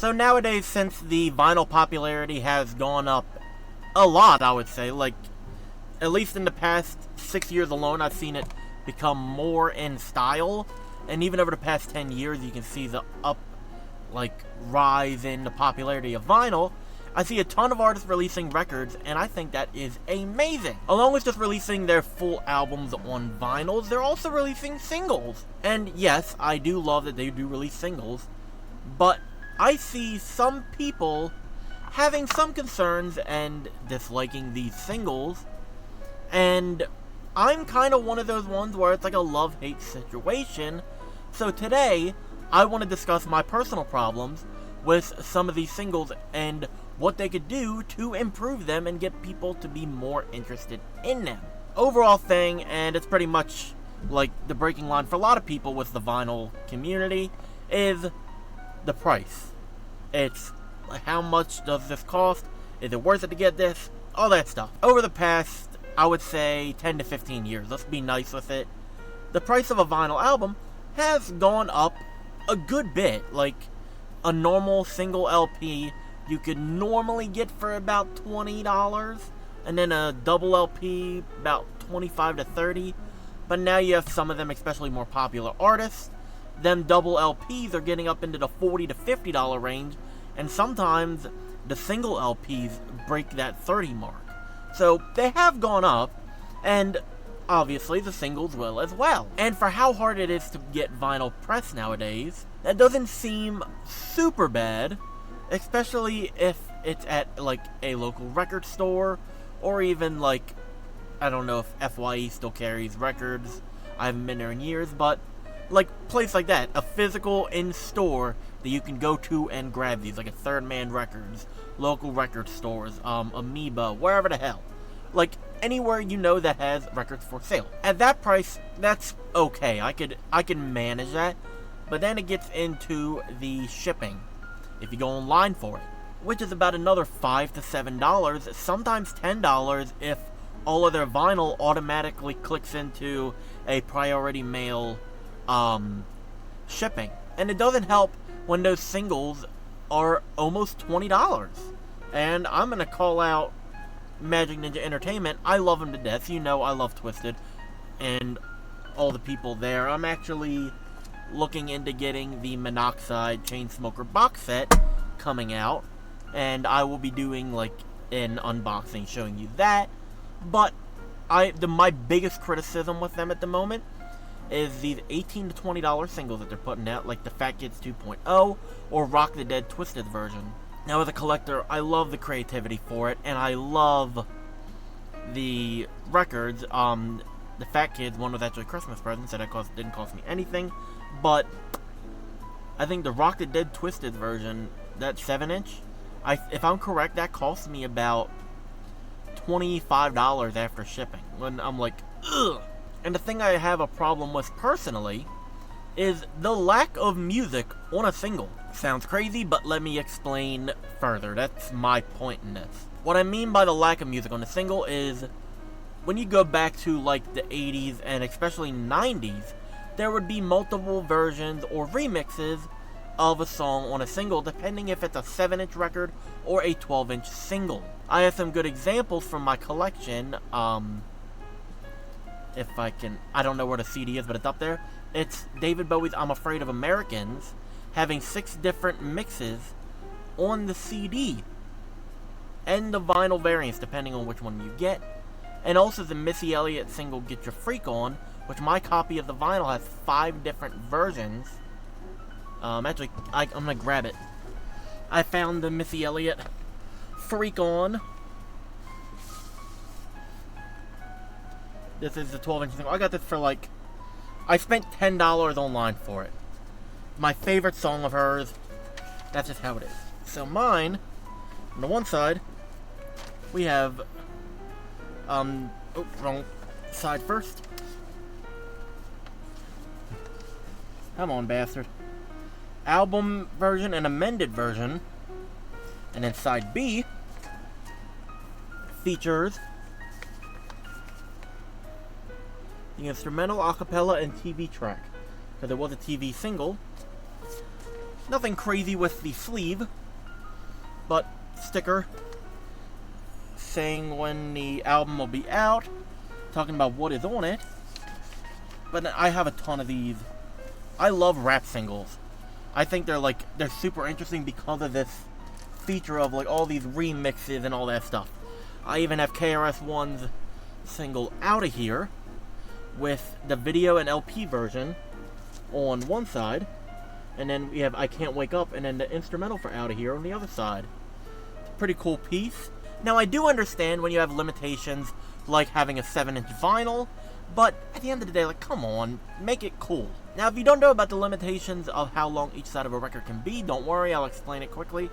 So nowadays, since the vinyl popularity has gone up a lot, I would say, like, at least in the past 6 years alone, I've seen it become more in style. And even over the past 10 years, you can see the rise in the popularity of vinyl. I see a ton of artists releasing records, and I think that is amazing. Along with just releasing their full albums on vinyls, they're also releasing singles. And yes, I do love that they do release singles, but I see some people having some concerns and disliking these singles, and I'm kind of one of those ones where it's like a love-hate situation. So today, I want to discuss my personal problems with some of these singles and what they could do to improve them and get people to be more interested in them. Overall thing, and it's pretty much like the breaking line for a lot of people with the vinyl community, is the price. It's like, how much does this cost? Is it worth it to get this? All that stuff. Over the past, I would say, 10 to 15 years, let's be nice with it, the price of a vinyl album has gone up a good bit. Like, a normal single LP you could normally get for about $20, and then a double LP about $25 to $30. But now you have some of them, especially more popular artists, them double LPs are getting up into the $40 to $50 range, and sometimes the single LPs break that 30 mark. So they have gone up, and obviously the singles will as well. And for how hard it is to get vinyl pressed nowadays, that doesn't seem super bad, especially if it's at like a local record store, or even like, I don't know if FYE still carries records, I haven't been there in years, but like place like that, a physical in-store that you can go to and grab these, like a Third Man Records, local record stores, Amoeba, wherever the hell. Like, anywhere you know that has records for sale. At that price, that's okay, I can manage that, but then it gets into the shipping, if you go online for it, which is about another $5 to $7, sometimes $10 if all of their vinyl automatically clicks into a priority mail shipping. And it doesn't help when those singles are almost $20. And I'm going to call out Magic Ninja Entertainment. I love them to death. You know I love Twisted and all the people there. I'm actually looking into getting the Monoxide Chainsmoker box set coming out, and I will be doing like an unboxing showing you that. But my biggest criticism with them at the moment is these $18 to $20 singles that they're putting out, like the Fat Kids 2.0 or Rock the Dead Twisted version. Now, as a collector, I love the creativity for it, and I love the records. The Fat Kids one was actually a Christmas present, so that didn't cost me anything. But I think the Rock the Dead Twisted version, that 7-inch, if I'm correct, that cost me about $25 after shipping. When I'm like, ugh. And the thing I have a problem with personally is the lack of music on a single. Sounds crazy, but let me explain further. That's my point in this. What I mean by the lack of music on a single is when you go back to like the 80s and especially 90s, there would be multiple versions or remixes of a song on a single, depending if it's a 7-inch record or a 12-inch single. I have some good examples from my collection. If I can, I don't know where the CD is, but it's up there. It's David Bowie's I'm Afraid of Americans, having 6 different mixes on the CD, and the vinyl variants, depending on which one you get. And also the Missy Elliott single Get Your Freak On, which my copy of the vinyl has 5 different versions. Actually, I'm gonna grab it. I found the Missy Elliott Freak On. This is the 12-inch single. I got this for like, I spent $10 online for it. My favorite song of hers. That's just how it is. So mine, on the one side, we have, wrong side first. Come on, bastard. Album version and amended version. And then side B features the instrumental, acapella, and TV track. Because it was a TV single. Nothing crazy with the sleeve, but sticker saying when the album will be out, talking about what is on it. But I have a ton of these. I love rap singles. I think they're super interesting because of this feature of like all these remixes and all that stuff. I even have KRS-One's single Outta Here with the video and LP version on one side, and then we have I Can't Wake Up and then the instrumental for Outta Here on the other side. It's a pretty cool piece. Now I do understand when you have limitations like having a 7-inch vinyl, but at the end of the day, like, come on, make it cool. Now, if you don't know about the limitations of how long each side of a record can be, don't worry, I'll explain it quickly.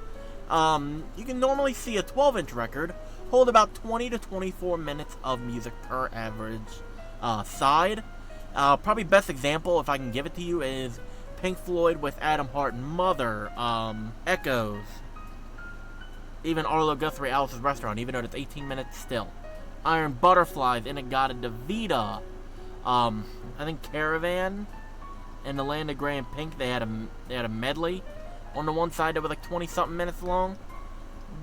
You can normally see a 12-inch record hold about 20 to 24 minutes of music per average side. Probably best example, if I can give it to you, is Pink Floyd with Adam Hart and Mother, Echoes, even Arlo Guthrie, Alice's Restaurant, even though it's 18 minutes still. Iron Butterflies, In-A-Gadda-Da-Vida, I think Caravan, and The Land of Grey and Pink, they had a medley on the one side that was like 20-something minutes long.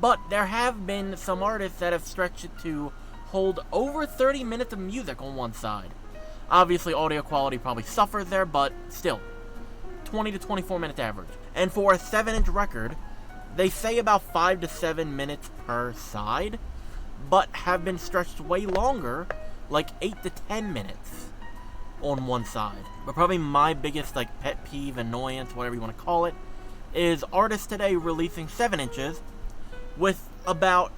But there have been some artists that have stretched it to hold over 30 minutes of music on one side. Obviously, audio quality probably suffers there, but still, 20 to 24 minutes average. And for a 7-inch record, they say about 5 to 7 minutes per side, but have been stretched way longer, like 8 to 10 minutes on one side. But probably my biggest like pet peeve, annoyance, whatever you want to call it, is artists today releasing 7 inches with about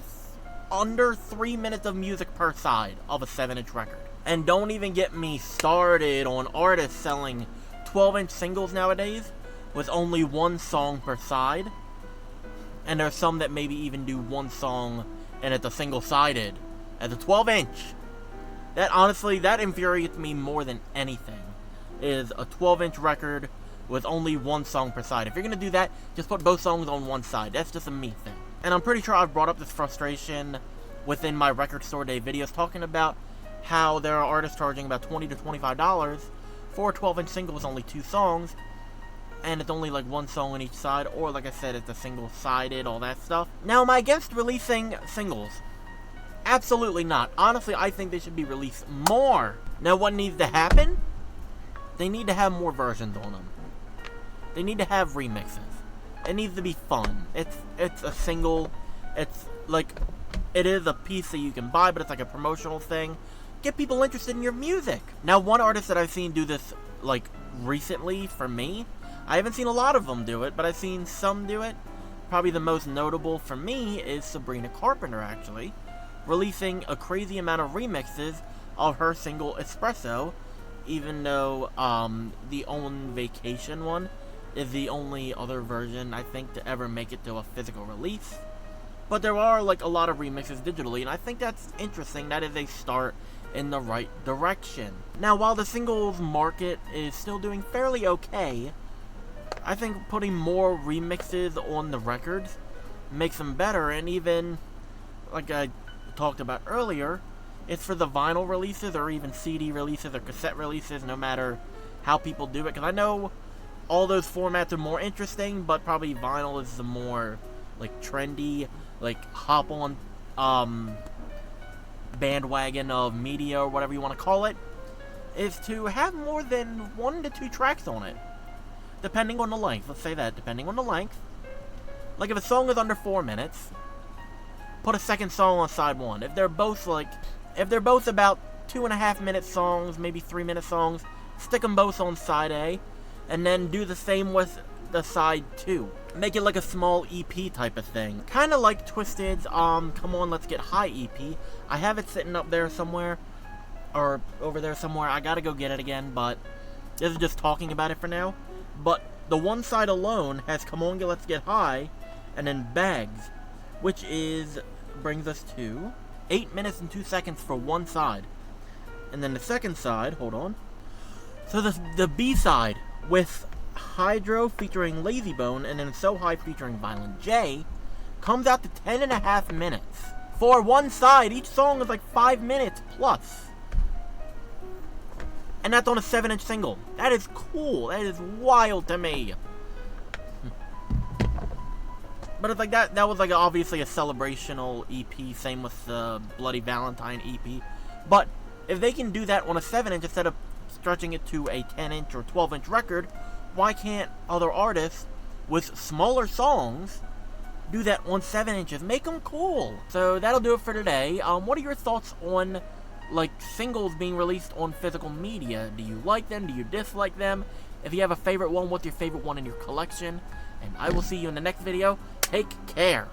under 3 minutes of music per side of a 7-inch record. And don't even get me started on artists selling 12-inch singles nowadays with only one song per side. And there's some that maybe even do one song and it's a single-sided as a 12-inch. That honestly, that infuriates me more than anything, is a 12-inch record with only one song per side. If you're gonna do that, just put both songs on one side. That's just a me thing. And I'm pretty sure I've brought up this frustration within my Record Store Day videos, talking about how there are artists charging about $20 to $25 for a 12-inch single with only 2 songs, and it's only like one song on each side, or like I said, it's a single-sided, all that stuff. Now, am I against releasing singles? Absolutely not. Honestly, I think they should be released more. Now, what needs to happen? They need to have more versions on them. They need to have remixes. It needs to be fun. It's a single. It's like, it is a piece that you can buy, but it's like a promotional thing. Get people interested in your music. Now, one artist that I've seen do this, like, recently for me, I haven't seen a lot of them do it, but I've seen some do it. Probably the most notable for me is Sabrina Carpenter, actually, releasing a crazy amount of remixes of her single Espresso, even though the On Vacation one is the only other version, I think, to ever make it to a physical release. But there are, like, a lot of remixes digitally, and I think that's interesting. That is a start in the right direction. Now, while the singles market is still doing fairly okay, I think putting more remixes on the records makes them better, and even, like I talked about earlier, it's for the vinyl releases, or even CD releases, or cassette releases, no matter how people do it, because I know all those formats are more interesting, but probably vinyl is the more, like, trendy, like, hop on, bandwagon of media, or whatever you want to call it, is to have more than 1 to 2 tracks on it, depending on the length. Let's say that, depending on the length. Like, if a song is under 4 minutes, put a second song on side 1. If they're both about 2.5 minute songs, maybe 3 minute songs, stick them both on side A, and then do the same with the side 2. Make it like a small EP type of thing. Kind of like Twisted's Come On Let's Get High EP. I have it sitting up there somewhere, or over there somewhere. I gotta go get it again, but this is just talking about it for now. But the one side alone has Come On Let's Get High, and then Bags, which brings us to 8 minutes and 2 seconds for one side. And then the second side, hold on. So the B-side with Hydro featuring Lazy Bone and then So High featuring Violent J comes out to 10.5 minutes. For one side, each song is like 5 minutes plus. And that's on a 7-inch single. That is cool. That is wild to me. But it's like that was like obviously a celebrational EP, same with the Bloody Valentine EP. But if they can do that on a 7-inch instead of stretching it to a 10-inch or 12-inch record, why can't other artists with smaller songs do that on 7 inches? Make them cool. So that'll do it for today. What are your thoughts on like singles being released on physical media? Do you like them? Do you dislike them? If you have a favorite one, what's your favorite one in your collection? And I will see you in the next video. Take care.